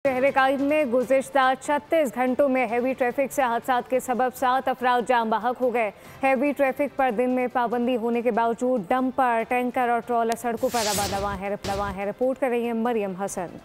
शहर-ए-कायद में गुज़िश्ता 36 घंटों में हैवी ट्रैफिक से हादसात के सबब 7 अफराद जाम बहक हो गए। हैवी ट्रैफिक पर दिन में पाबंदी होने के बावजूद डंपर, टैंकर और ट्रॉलर सड़कों पर रवा है। रिपोर्ट कर रही है मरियम हसन।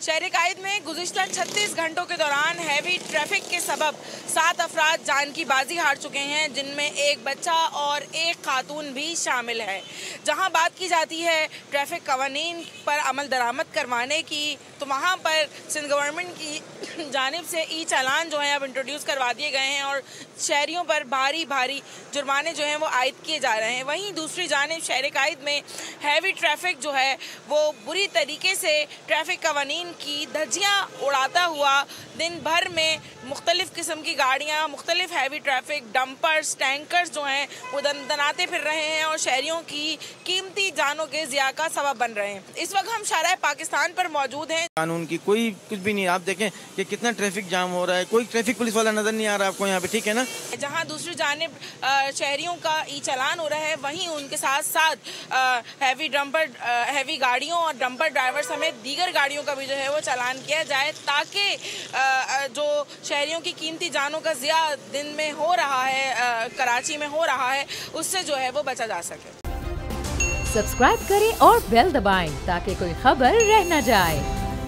शहर-ए-कायद में गुज़िश्ता 36 घंटों के दौरान हैवी ट्रैफिक के सबब 7 अफराद जान की बाजी हार चुके हैं, जिनमें एक बच्चा और एक खातून भी शामिल है। जहां बात की जाती है ट्रैफिक कवानीन पर अमल दरामद करवाने की, तो वहां पर सिंध गवर्नमेंट की जानिब से ई चालान जो है अब इंट्रोड्यूस करवा दिए गए हैं और शहरियों पर भारी जुर्माने जो हैं वो आयद किए जा रहे हैं। वहीं दूसरी जानिब शहर-ए-कायद में हैवी ट्रैफिक जो है वो बुरी तरीके से ट्रैफिक कवानीन की धज्जियाँ उड़ाता हुआ दिन भर में मुख्तलिफ किस्म की गाड़ियाँ, मुख्तलिफ हैवी ट्रैफिक, डंपर्स, टैंकर्स जो हैं वो दनाते फिर रहे हैं और शहरियों की कीमती जानों के ज़िया का सबब बन रहे हैं। इस वक्त हम शाहराह पाकिस्तान पर मौजूद हैं। कानून की कोई कुछ भी नहीं, आप देखें कि कितना ट्रैफिक जाम हो रहा है, कोई ट्रैफिक पुलिस वाला नजर नहीं आ रहा आपको यहाँ पे, ठीक है ना। जहाँ दूसरी जानिब शहरियों का ई चालान हो रहा है, वहीं उनके साथ साथ हैवी गाड़ियों और डंपर ड्राइवर समेत दीगर गाड़ियों का भी जो है वो चालान किया जाए, ताकि जो शहरियों की कीमती जानों का ज़िया दिन में हो रहा है, कराची में हो रहा है, उससे जो है वो बचा जा सके। सब्सक्राइब करें और बेल दबाएं ताकि कोई खबर रह न जाए।